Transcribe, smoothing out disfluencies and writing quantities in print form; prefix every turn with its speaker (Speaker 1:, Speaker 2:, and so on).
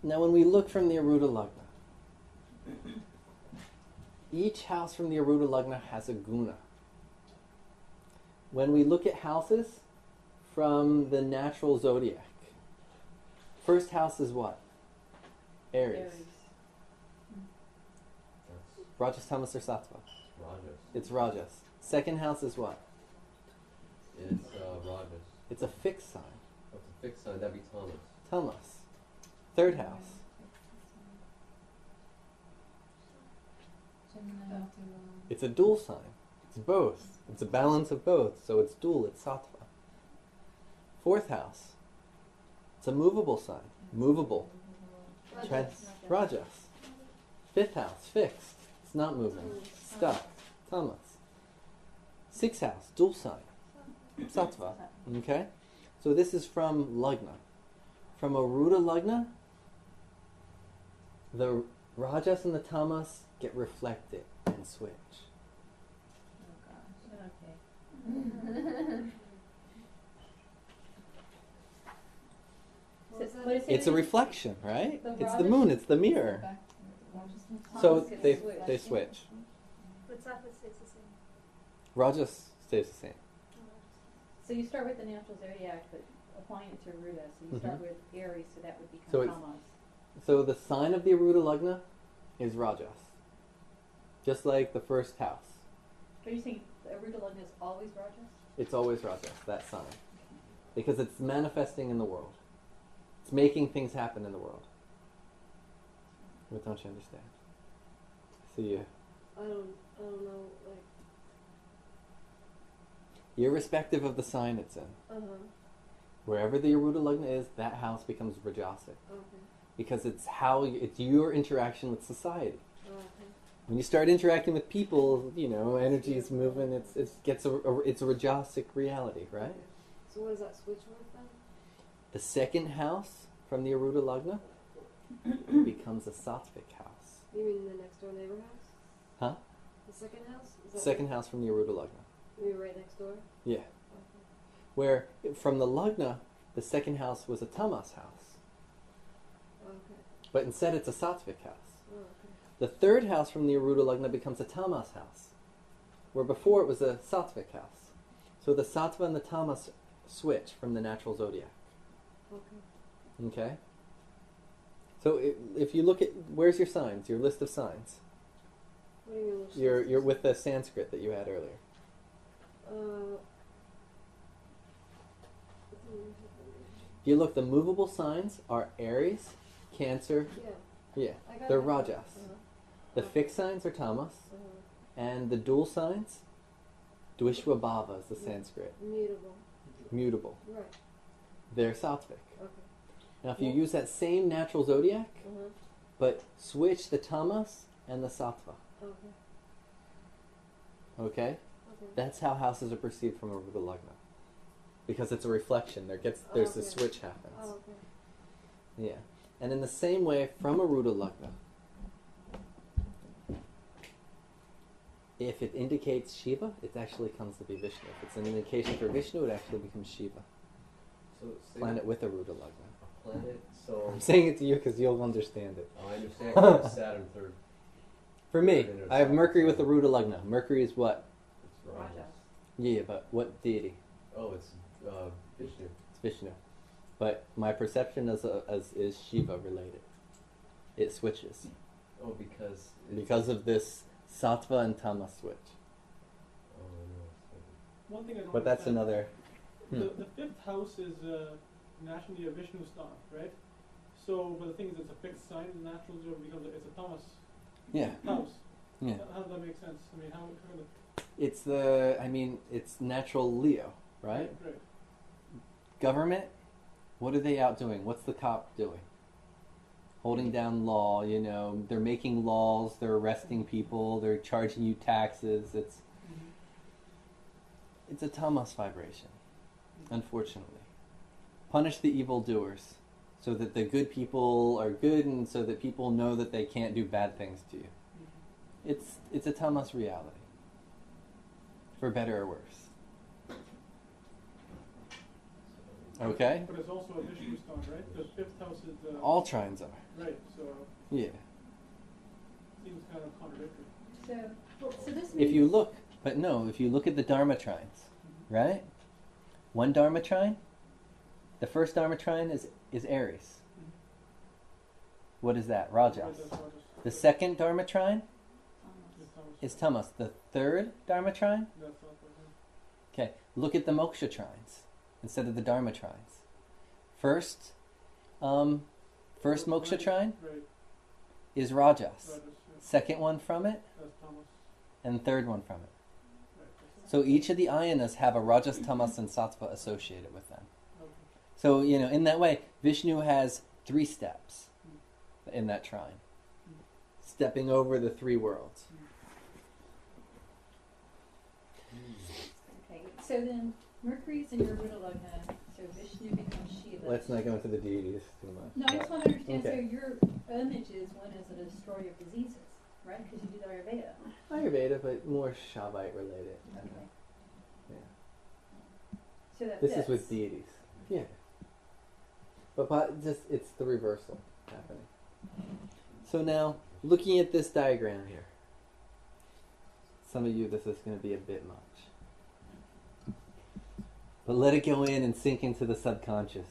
Speaker 1: Now when we look from the Ārūḍha Lagna, each house from the Ārūḍha Lagna has a guna. When we look at houses from the natural zodiac, first house is what? Aries. Rajas, Tamas, or Sattva?
Speaker 2: Rajas.
Speaker 1: It's Rajas. Second house is what?
Speaker 2: It's Rajas.
Speaker 1: It's a fixed sign.
Speaker 2: That's a fixed sign. That'd be Tamas.
Speaker 1: Tamas. Third house. It's a dual sign. It's both. It's a balance of both. So it's dual. It's Sattva. Fourth house. It's a movable sign. Movable. Rajas. Fifth house. Fixed. It's not moving. Stuck. Tamas. Sixth house. Dual sign. Sattva. Okay? So this is from Lagna. From Ārūḍha Lagna, the Rajas and the Tamas get reflected and switch. It's a reflection, right? It's the moon, it's the mirror. So they switch.
Speaker 3: But Sattva stays the same.
Speaker 1: Rajas stays the same.
Speaker 4: So you start with the natural zodiac, but applying it to Ārūḍha. So you start with Aries, so that would become
Speaker 1: So
Speaker 4: Tamas.
Speaker 1: So the sign of the Ārūḍha Lagna is Rajas. Just like the first house.
Speaker 4: Are you saying the Ārūḍha Lagna is always Rajas?
Speaker 1: It's always Rajas, that sign. Because it's manifesting in the world. It's making things happen in the world. What don't you understand? So you...
Speaker 3: I don't know, like...
Speaker 1: Irrespective of the sign it's in. Wherever the Ārūḍha Lagna is, that house becomes Rajasic.
Speaker 3: Okay.
Speaker 1: Because it's it's your interaction with society.
Speaker 3: Okay.
Speaker 1: When you start interacting with people, energy is moving. It's a Rajasic reality, right?
Speaker 3: Okay. So what does that switch with then?
Speaker 1: The second house from the Ārūḍha Lagna becomes a Sattvic house.
Speaker 3: You mean the next door neighbor house?
Speaker 1: Huh?
Speaker 3: The second house? Is that
Speaker 1: Second house from the Ārūḍha Lagna.
Speaker 3: You mean right next door?
Speaker 1: Yeah.
Speaker 3: Okay.
Speaker 1: Where from the Lagna, the second house was a Tamas house.
Speaker 3: Okay.
Speaker 1: But instead it's a Sattvic house.
Speaker 3: Oh, okay.
Speaker 1: The third house from the Ārūḍha Lagna becomes a Tamas house. Where before it was a Sattvic house. So the Sattva and the Tamas switch from the natural zodiac.
Speaker 3: Okay.
Speaker 1: Okay? So if you look at, where's your signs, your list of signs?
Speaker 3: What do you mean?
Speaker 1: You're with the Sanskrit that you had earlier. If you look, the movable signs are Aries, Cancer. Yeah, they're Rajas. The fixed signs are Tamas, and the dual signs, Dvishwabhava is the Sanskrit. Mutable.
Speaker 3: Right.
Speaker 1: They're Sattvic.
Speaker 3: Okay.
Speaker 1: Now, if you use that same natural zodiac, but switch the Tamas and the Sattva.
Speaker 3: Okay.
Speaker 1: Okay? That's how houses are perceived from over the Lagna. Because it's a reflection. There's a switch happens.
Speaker 3: Oh, okay.
Speaker 1: Yeah. And in the same way, from Ārūḍha Lagna, if it indicates Shiva, it actually comes to be Vishnu. If it's an indication for Vishnu, it actually becomes Shiva.
Speaker 2: So
Speaker 1: Planet with Ārūḍha Lagna.
Speaker 2: Planet, so...
Speaker 1: I'm saying it to you because you'll understand it.
Speaker 2: Oh, I understand. 'Cause it's Saturn third.
Speaker 1: For me, I have Mercury with Ārūḍha Lagna. Mercury is what?
Speaker 2: It's Rajas.
Speaker 1: Yeah, but what deity?
Speaker 2: Oh, it's Vishnu.
Speaker 1: It's Vishnu. But my perception is Shiva related. It switches.
Speaker 2: Oh, because...
Speaker 1: Because of this Sattva and Tamas switch.
Speaker 2: Oh, no.
Speaker 5: One thing I don't
Speaker 1: But that's
Speaker 5: understand,
Speaker 1: another...
Speaker 5: The fifth house is nationally a Vishnu star, right? So, but the thing is, it's a fixed sign in the natural zodiac because it's a Tamas
Speaker 1: Yeah.
Speaker 5: house.
Speaker 1: Yeah.
Speaker 5: How does that make sense? I mean, how
Speaker 1: It's it's natural Leo, right?
Speaker 5: Right.
Speaker 1: Government, what are they out doing? What's the cop doing? Holding down law, they're making laws, they're arresting people, they're charging you taxes. It's a Tamas vibration, unfortunately. Punish the evildoers so that the good people are good and so that people know that they can't do bad things to you. It's a Tamas reality, for better or worse. Okay?
Speaker 5: But it's also a Vishnu star, right? The fifth house is
Speaker 1: All trines are.
Speaker 5: Right. So
Speaker 1: Yeah.
Speaker 5: seems kind of contradictory.
Speaker 4: So this means
Speaker 1: If you look, but no, if you look at the Dharma trines, right? One Dharma trine, the first Dharma trine is Aries. What is that?
Speaker 5: Right,
Speaker 1: Rajas.
Speaker 5: that's what
Speaker 1: The second Dharma trine
Speaker 5: it's
Speaker 1: is Tamas. The third Dharma trine,
Speaker 5: That's not what
Speaker 1: okay, look at the moksha trines instead of the Dharma trines. First moksha trine
Speaker 5: Right.
Speaker 1: is Rajas.
Speaker 5: Rajas, yeah.
Speaker 1: Second one from it,
Speaker 5: That's Thomas.
Speaker 1: and third one from it.
Speaker 5: Right. That's
Speaker 1: So each of the ayanas have a Rajas, Tamas, and Sattva associated with them.
Speaker 5: okay.
Speaker 1: So, in that way, Vishnu has 3 steps in that trine, stepping over the 3 worlds.
Speaker 4: okay. So then Mercury's in your Ārūḍha Lagna, so Vishnu becomes Shiva.
Speaker 1: Let's not go into the deities too much.
Speaker 4: No, I just want to understand.
Speaker 1: Okay.
Speaker 4: So your image is one as a destroyer of diseases, right? Because you do the Ayurveda.
Speaker 1: Ayurveda, but more Shavite related. I don't know.
Speaker 4: Okay.
Speaker 1: Yeah.
Speaker 4: So that
Speaker 1: This
Speaker 4: fits.
Speaker 1: is with deities. Yeah. But just it's the reversal happening. So now, looking at this diagram here, some of you this is going to be a bit much. But let it go in and sink into the subconscious,